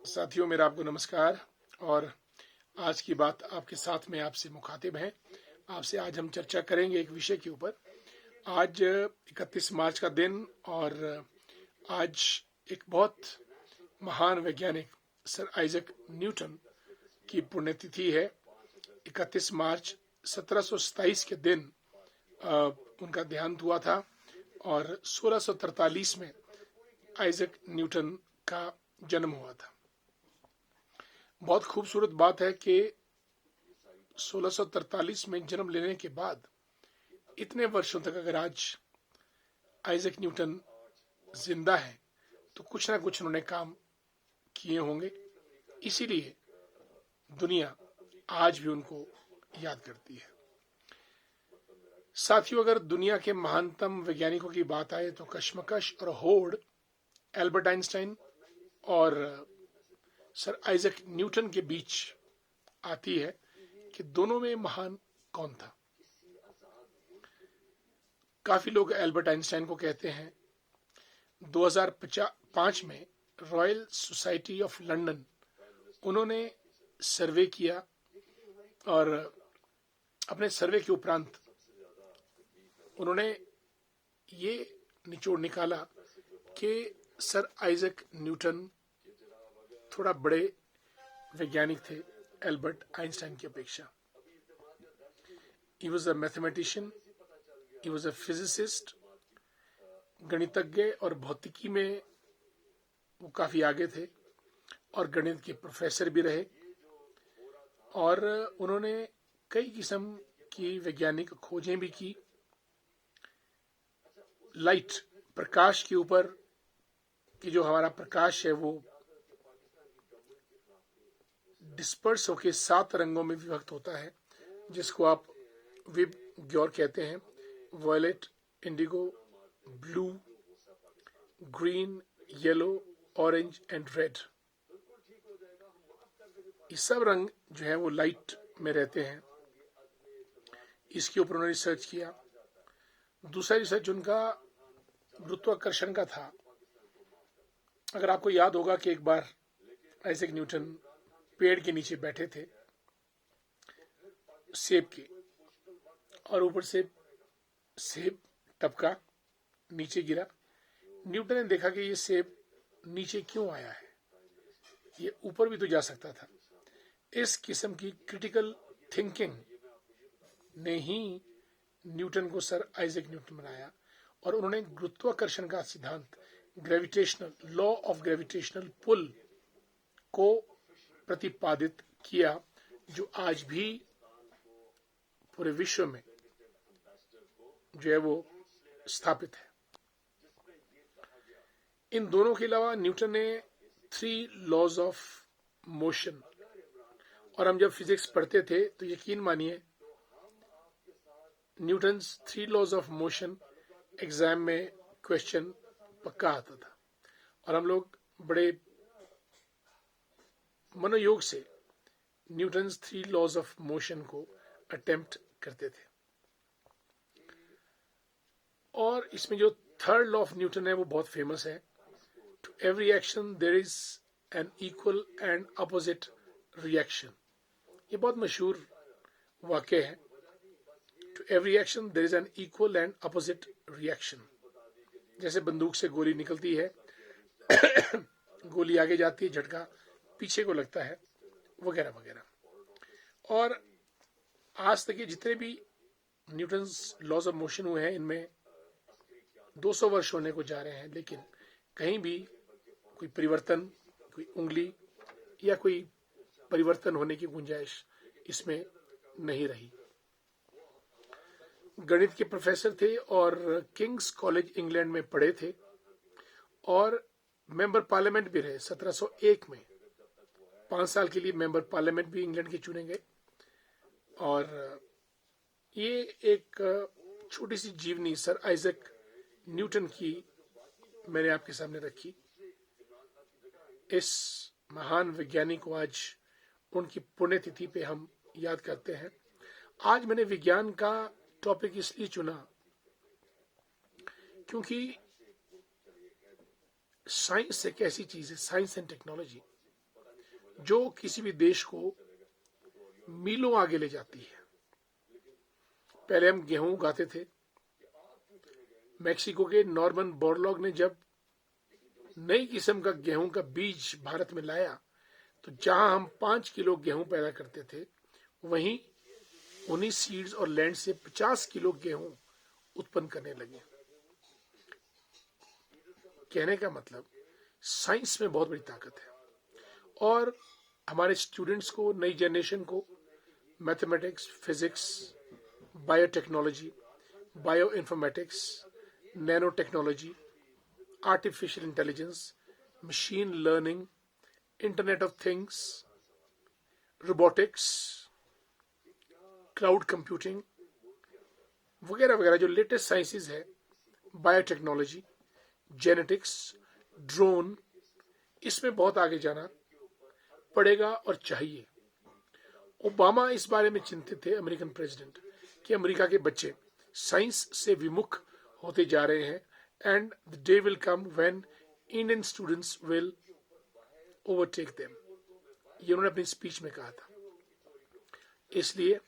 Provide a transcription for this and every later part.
साथियों, मेरा आपको नमस्कार। और आज की बात आपके साथ में आपसे मुखातिब हैं। आपसे आज हम चर्चा करेंगे एक विषय के ऊपर। आज 31 मार्च का दिन और आज एक बहुत महान वैज्ञानिक सर आइजक न्यूटन की पुण्यतिथि है। 31 मार्च 1727 के दिन उनका देहांत हुआ था और 1643 में आइजक न्यूटन का जन्म हुआ था। बहुत खूबसूरत बात है कि 1643 में जन्म लेने के बाद इतने वर्षों तक अगर आज आइजक न्यूटन जिंदा है तो कुछ ना कुछ उन्होंने काम किए होंगे, इसीलिए दुनिया आज भी उनको याद करती है। साथियों, अगर दुनिया के महानतम वैज्ञानिकों की बात आए तो कश्मकश और होड़ एल्बर्ट आइंस्टाइन और सर आइजक न्यूटन के बीच आती है कि दोनों में महान कौन था। काफी लोग एल्बर्ट आइंस्टाइन को कहते हैं। 2005 में रॉयल सोसाइटी ऑफ लंदन उन्होंने सर्वे किया और अपने सर्वे के उपरांत उन्होंने ये निचोड़ निकाला कि सर आइजक न्यूटन थोड़ा बड़े वैज्ञानिक थे एल्बर्ट आइंस्टाइन की अपेक्षा। He was a mathematician, he was a physicist, गणितज्ञ और भौतिकी में वो काफी आगे थे और गणित के प्रोफेसर भी रहे। और उन्होंने कई किस्म की वैज्ञानिक खोजें भी की। लाइट, प्रकाश के ऊपर कि जो हमारा प्रकाश है वो डिस्पर्स होके 7 रंगों में विभक्त होता है, जिसको आप विब ग्योर कहते हैं। Violet, indigo, blue, green, yellow, orange and red. ये सब रंग जो है वो लाइट में रहते हैं। इसके ऊपर उन्होंने रिसर्च किया। दूसरा रिसर्च उनका गुरुत्वाकर्षण का था। अगर आपको याद होगा कि एक बार आइजक न्यूटन पेड़ के नीचे बैठे थे सेब के, और ऊपर से सेब टपका, नीचे गिरा। न्यूटन ने देखा कि ये सेब नीचे क्यों आया है, ये ऊपर भी तो जा सकता था। इस किस्म की क्रिटिकल थिंकिंग ने ही न्यूटन को सर आइजक न्यूटन बनाया और उन्होंने गुरुत्वाकर्षण का सिद्धांत, gravitational law of gravitational pull को प्रतिपादित किया, जो आज भी पूरे विश्व में जो है वो स्थापित है। इन दोनों के अलावा न्यूटन ने 3 लॉज ऑफ मोशन, और हम जब फिजिक्स पढ़ते थे तो यकीन मानिए Newton's 3 laws of motion exam में क्वेश्चन पक्का आता था और हम लोग बड़े मनोयोग से न्यूटन्स 3 लॉज ऑफ मोशन को अटेम्प्ट करते थे। और इसमें जो 3rd लॉ ऑफ न्यूटन है वो बहुत फेमस है। To every action there is an equal and opposite reaction. ये बहुत मशहूर वाक्य है। To every action there is an equal and opposite reaction. जैसे बंदूक से गोली निकलती है, गोली आगे जाती है, झटका पीछे को लगता है, वगैरह वगैरह। और आज तक के जितने भी न्यूटन्स लॉज ऑफ मोशन हुए हैं इनमें 200 वर्ष होने को जा रहे हैं, लेकिन कहीं भी कोई परिवर्तन, कोई उंगली या कोई परिवर्तन होने की गुंजाइश इसमें नहीं रही। गणित के प्रोफेसर थे और किंग्स कॉलेज इंग्लैंड में पढ़े थे और मेंबर पार्लियामेंट भी रहे। 1701 में 5 साल के लिए मेंबर पार्लियामेंट भी इंग्लैंड के चुने गए। और ये एक छोटी सी जीवनी सर आइजक न्यूटन की मैंने आपके सामने रखी। इस महान वैज्ञानिक को आज उनकी पुण्यतिथि पे हम याद करते हैं। आज मैंने विज्ञान का टॉपिक इसलिए चुना क्योंकि साइंस एक ऐसी चीज है, साइंस एंड टेक्नोलॉजी, जो किसी भी देश को मीलों आगे ले जाती है। पहले हम गेहूं उगाते थे। मैक्सिको के नॉर्मन बोरलॉग ने जब नई किस्म का गेहूं का बीज भारत में लाया, तो जहां हम 5 किलो गेहूं पैदा करते थे, वहीं उन्हीं सीड्स और लैंड से 50 किलो गेहूं उत्पन्न करने लगे। कहने का मतलब, साइंस में बहुत बड़ी ताकत है। और हमारे स्टूडेंट्स को, नई जनरेशन को mathematics, physics, biotechnology, bio informatics, nano technology, artificial intelligence, machine learning, internet of things, robotics, cloud computing वगैरह वगैरह जो लेटेस्ट साइंसेज है, बायोटेक्नोलॉजी, जेनेटिक्स, ड्रोन, इसमें बहुत आगे जाना पड़ेगा और चाहिए। ओबामा इस बारे में चिंतित थे, अमेरिकन प्रेसिडेंट, कि अमेरिका के बच्चे साइंस से विमुख होते जा रहे हैं, and the day will come when Indian students will overtake them. ये उन्होंने अपनी स्पीच में कहा था। इसलिए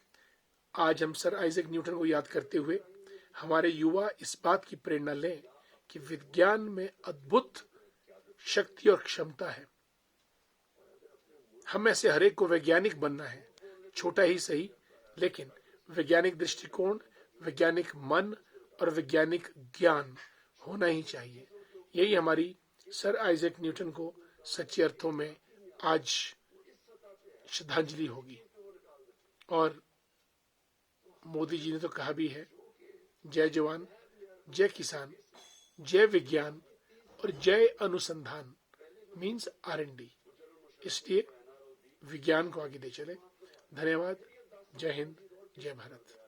आज हम सर आइजैक न्यूटन को याद करते हुए हमारे युवा इस बात की प्रेरणा लें कि विज्ञान में अद्भुत शक्ति और क्षमता है। हम में से हर एक को वैज्ञानिक बनना है, छोटा ही सही, लेकिन वैज्ञानिक दृष्टिकोण, वैज्ञानिक मन और वैज्ञानिक ज्ञान होना ही चाहिए। यही हमारी सर आइजैक न्यूटन को सच्चे अर्थों में आज श्रद्धांजलि होगी। और मोदी जी ने तो कहा भी है, जय जवान, जय किसान, जय विज्ञान और जय अनुसंधान, मीन्स R&D। इसलिए विज्ञान को आगे ले चले। धन्यवाद। जय हिंद, जय भारत।